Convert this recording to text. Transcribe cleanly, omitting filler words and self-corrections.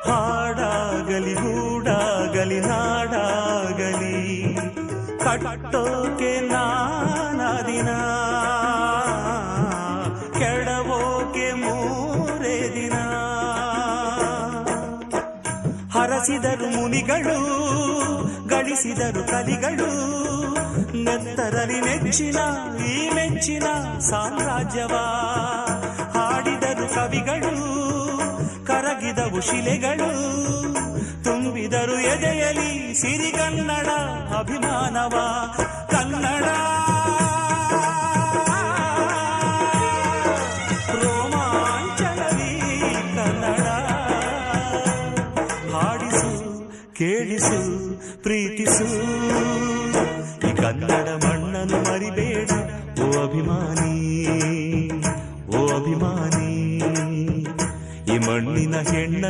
ಹಾಡಾಗಲಿ ಗೂಡಾಗಲಿ ನಾಡಾಗಲಿ ಕಟ್ಟೋಕೆ ನಾನಾ ದಿನ, ಕೆಡವೋಕೆ ಮೂರೇ ದಿನ. ಹರಸಿದರು ಮುನಿಗಳು, ಗಳಿಸಿದರು ಕಲಿಗಳು, ನೆತ್ತರಲಿ ನೆಚ್ಚಿನ ಈ ಮೆಚ್ಚಿನ ಸಾಮ್ರಾಜ್ಯವ. ಹಾಡಿದರು ಕವಿಗಳು, ಕರಗಿದವು ಶಿಲೆಗಳು, ತುಂಬಿದರು ಎದೆಯಲಿ ಸಿರಿಗನ್ನಡ ಅಭಿಮಾನವ. ಕನ್ನಡ ರೋಮಾಂಚನವೀ ಕನ್ನಡ. ಹಾಡಿಸು ಕೇಳಿಸು ಪ್ರೀತಿಸು ಈ ಕನ್ನಡ ಮಣ್ಣನ್ನು ಮರಿಬೇಡ ಓ ಅಭಿಮಾನಿ, ಓ ಅಭಿಮಾನಿ. ಈ ಮಣ್ಣಿನ ಹೆಣ್ಣ